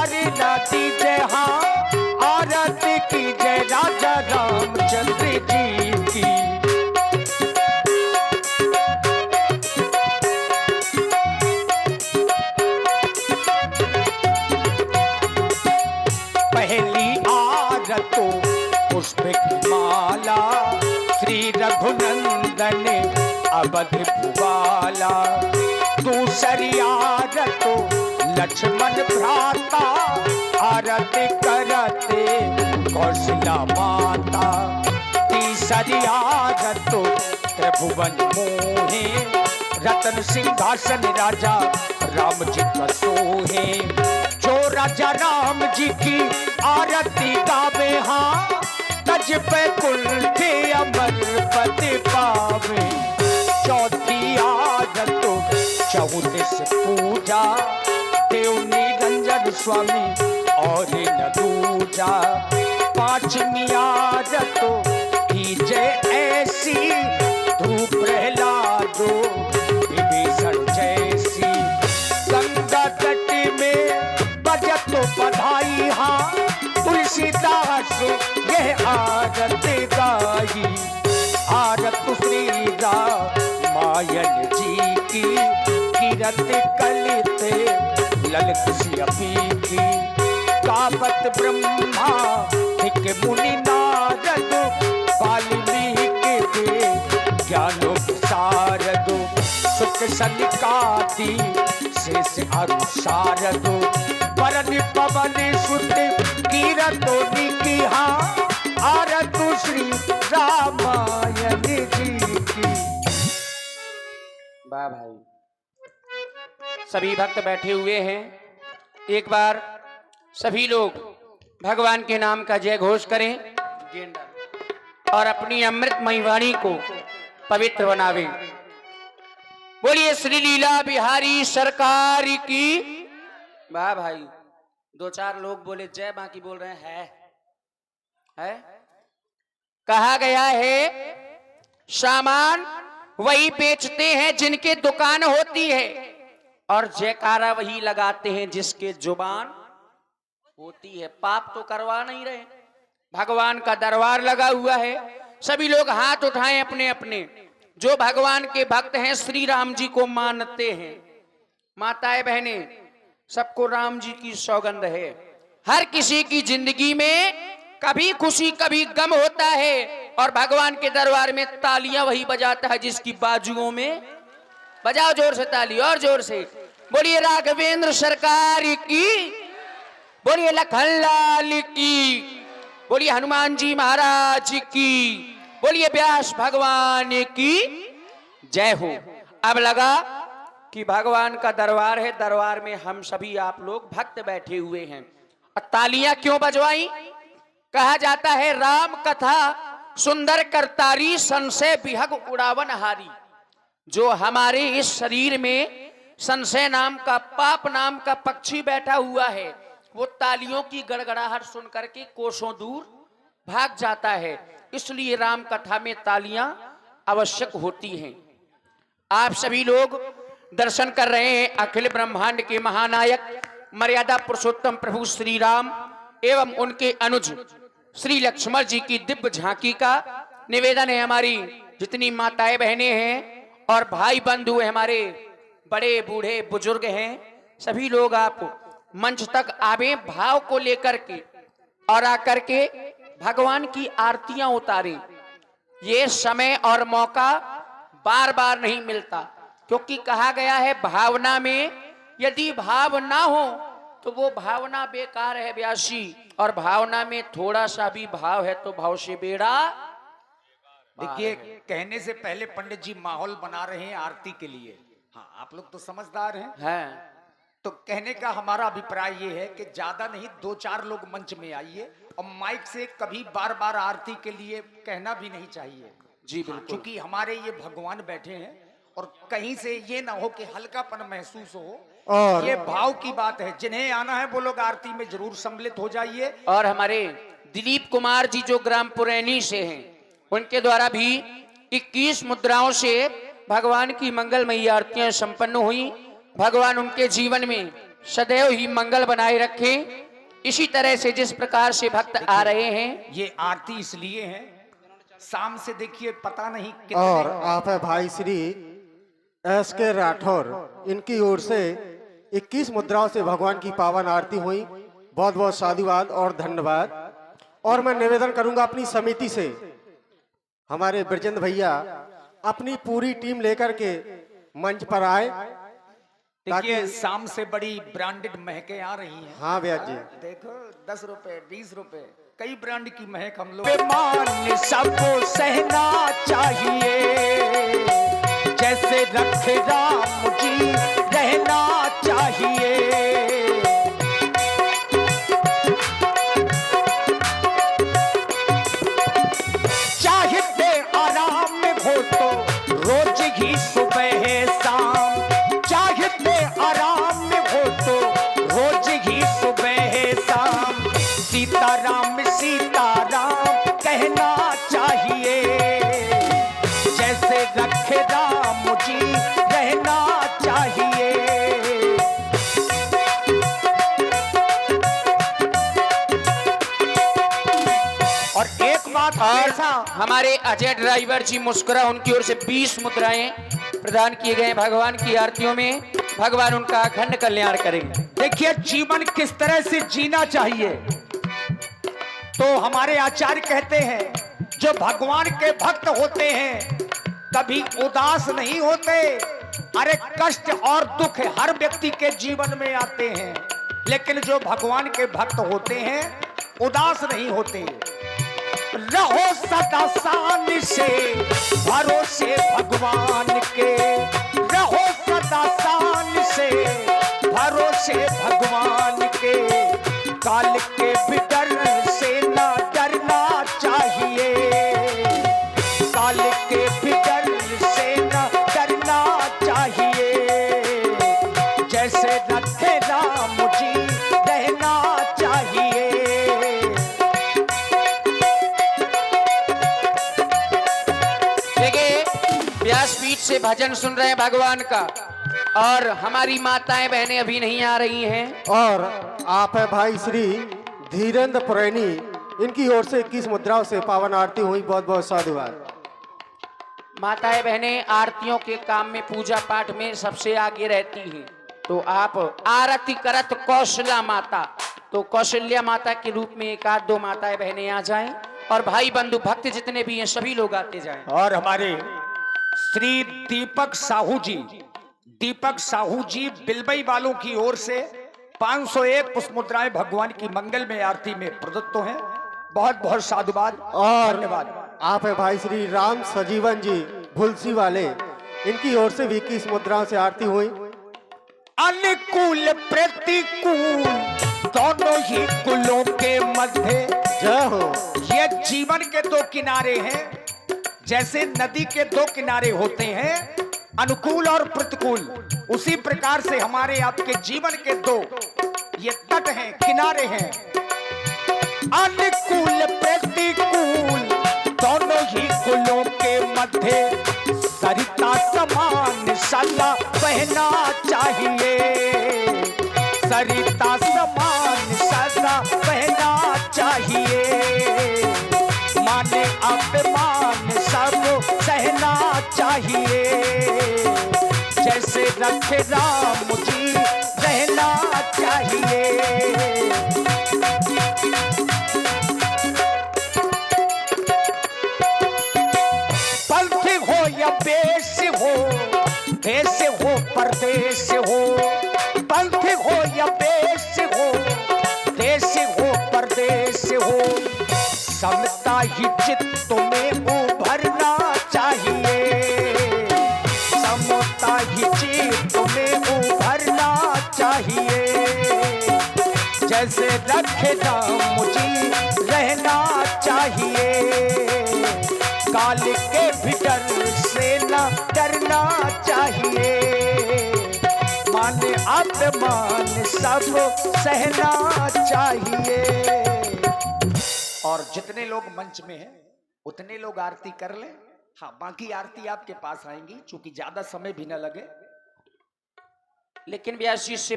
अरे नाती जय हाँ आरती की जय राजा रामचंद्र जी की। पहली आरतो पुष्प की माला श्री रघुनंदन अवध भुवाला। दूसरी आरतो लक्ष्मण भ्राता आरती करते कौशल्या माता। तीसरी आरतो त्रिभुवन मोहे रतन सिंहासन राजा राम जी का सोहे। जो राजा राम जी की आरती गावे हाँ तज पे कुल्थे अमर पति पावे। चौथी आरतो चौदस पूजा देव निरंजन स्वामी और न दूजा। पांचवी आरतो की जय ऐसी धूप प्रहलादो विभीषण जैसी। गंगा तट में बजत बधाई हाँ तुलसीदास यह आरत गाई। आरत श्री रामायण जी की कीरत कलित ललित सियपी की। गावत ब्रह्मा हिक मुनि नारद वाल्मीकि के ज्ञानो सारदो। सुख सनिकादि शेष अरु शारदो। वरन पवन सुत कीरतो निकी हाँ आरतु श्री रामायण जी की। वाह भाई। सभी भक्त बैठे हुए हैं, एक बार सभी लोग भगवान के नाम का जय घोष करें और अपनी अमृतमयी वाणी को पवित्र बनावें। बोलिए श्री लीला बिहारी सरकार की। वाह भाई। दो चार लोग बोले जय, बाकी बोल रहे है? कहा गया है सामान वही बेचते हैं जिनके दुकान होती है और जयकारा वही लगाते हैं जिसके जुबान होती है। पाप तो करवा नहीं रहे, भगवान का दरबार लगा हुआ है। सभी लोग हाथ उठाएं अपने अपने। जो भगवान के भक्त हैं श्री राम जी को मानते हैं, माताएं बहनें सबको राम जी की सौगंध है। हर किसी की जिंदगी में कभी खुशी कभी गम होता है और भगवान के दरबार में तालियां वही बजाता है जिसकी बाजुओं में। बजाओ जोर से ताली और जोर से। बोलिए राघवेंद्र सरकार की। बोलिए लखनलाल की। बोलिए हनुमान जी महाराज की। बोलिए व्यास भगवान की जय हो। अब लगा कि भगवान का दरबार है, दरबार में हम सभी आप लोग भक्त बैठे हुए हैं। और तालियां क्यों बजवाई? कहा जाता है राम कथा सुंदर करतारी संशय विहग उड़ावन हारी। जो हमारे इस शरीर में संशय नाम का पाप नाम का पक्षी बैठा हुआ है वो तालियों की गड़गड़ाहट सुन करके कोसों दूर भाग जाता है। इसलिए राम कथा में तालियां आवश्यक होती हैं। आप सभी लोग दर्शन कर रहे हैं अखिल ब्रह्मांड के महानायक मर्यादा पुरुषोत्तम प्रभु श्री राम एवं उनके अनुज श्री लक्ष्मण जी की दिव्य झांकी का। निवेदन है हमारी जितनी माताएं बहनें हैं और भाई बंधु हमारे बड़े बूढ़े बुजुर्ग हैं, सभी लोग आप मंच तक आवे भाव को लेकर के और आकर के भगवान की आरतियां उतारें। ये समय और मौका बार बार नहीं मिलता, क्योंकि कहा गया है भावना में यदि भाव ना हो तो वो भावना बेकार है व्यासी। और भावना में थोड़ा सा भी भाव है तो भाव से बेड़ा। देखिए, कहने से पहले पंडित जी माहौल बना रहे हैं आरती के लिए। हाँ, आप लोग तो समझदार हैं। तो कहने का हमारा अभिप्राय ये है कि ज्यादा नहीं, 2-4 लोग मंच में आइए और माइक से कभी बार बार आरती के लिए कहना भी नहीं चाहिए। जी बिल्कुल। क्योंकि हमारे ये भगवान बैठे हैं और कहीं से ये ना हो कि हल्कापन महसूस हो। और ये भाव की बात है, जिन्हें आना है वो लोग आरती में जरूर सम्मिलित हो जाइए। और हमारे दिलीप कुमार जी जो ग्राम पुरैनी से हैं, उनके द्वारा भी 21 मुद्राओं से भगवान की मंगलमयी आरतियां संपन्न हुई। भगवान उनके जीवन में सदैव ही मंगल बनाए रखे। इसी तरह से जिस प्रकार से भक्त आ रहे हैं, ये आरती इसलिए है, शाम से देखिए पता नहीं कितने। और आप है भाई श्री एस के राठौर, इनकी ओर से 21 मुद्राओं से भगवान की पावन आरती हुई। बहुत बहुत साधुवाद और धन्यवाद। और मैं निवेदन करूंगा अपनी समिति से, हमारे ब्रजेंद्र भैया अपनी पूरी टीम लेकर के मंच पर आए। देखिए शाम से बड़ी ब्रांडेड महकें आ रही हैं। हाँ भैया जी, देखो 10 रुपए 20 रुपए कई ब्रांड की महक हम लोग मान सबको सहना चाहिए, जैसे रखे राम जी रहना चाहिए। चाहते आराम में हो तो रोज ही सुबह शाम, चाहते आराम में हो तो रोज ही सुबह शाम। सीताराम सीताराम कहना चाहिए, जैसे रखे राम जी रहना चाहिए। और एक बात ऐसा, हमारे अजय ड्राइवर जी मुस्कुरा, उनकी ओर से 20 मुद्राएं प्रदान किए गए भगवान की आरतियों में। भगवान उनका अखंड कल्याण करेंगे। देखिए जीवन किस तरह से जीना चाहिए। तो हमारे आचार्य कहते हैं जो भगवान के भक्त होते हैं कभी उदास नहीं होते। अरे कष्ट और दुख हर व्यक्ति के जीवन में आते हैं, लेकिन जो भगवान के भक्त होते हैं उदास नहीं होते। रहो सदा शान से भरोसे भगवान के, रहो सदा शान से भरोसे भगवान के। काल के भी डर से ना डरना चाहिए, काल के भी डर से ना डरना चाहिए। जैसे रखे राम जी रहना चाहिए। देखिए व्यासपीठ से भजन सुन रहे हैं भगवान का, और हमारी माताएं बहनें अभी नहीं आ रही हैं। और आप है भाई श्री धीरेन्द्र पुरैनी, इनकी ओर से 21 मुद्राओं से पावन आरती हुई। बहुत बहुत साधुवाद। माताएं बहनें आरतियों के काम में, पूजा पाठ में सबसे आगे रहती हैं। तो आप आरती करत कौशल्या माता, तो कौशल्या माता के रूप में एक आध दो माताएं बहनें आ जाएं, और भाई बंधु भक्त जितने भी हैं सभी लोग आते जाएं। और हमारे श्री दीपक साहू जी, दीपक साहू जी बिलबई वालों की ओर से 501 पुष्प मुद्राएं भगवान की मंगल में आरती में प्रदत्त हैं। बहुत बहुत साधुवाद और धन्यवाद। आप है भाई श्री राम सजीवन जी भुलसी वाले, इनकी ओर से भी 21 मुद्राओं से आरती हुई। अनुकूल प्रतिकूल दोनों ही कुलों के मध्य जय हो। ये जीवन के दो किनारे हैं। जैसे नदी के दो किनारे होते हैं अनुकूल और प्रतिकूल, उसी प्रकार से हमारे आपके जीवन के दो ये तट हैं, किनारे हैं। अनुकूल प्रतिकूल दोनों ही कुलों के मध्य सरिता समान सदा बहना चाहिए, सरिता समान सदा बहना चाहिए। माने अपमान सब सहना चाहिए, जैसे रखे राम जी रहना चाहिए। पंथ हो या पेश हो, देश हो परदेश हो, पंथ हो या पेश हो, देश हो परदेश हो। समता ही चित्त में उभरना चाहिए, समता ही चित्त में उभरना चाहिए। जैसे रखे राम जी रहना चाहिए, काल के भी डर से न डरना चाहिए। मान अपमान सब सहना चाहिए। और जितने लोग मंच में हैं उतने लोग आरती कर लें। हाँ, बाकी आरती आपके पास आएंगी, चूंकि ज्यादा समय भी न लगे। लेकिन व्यास जी से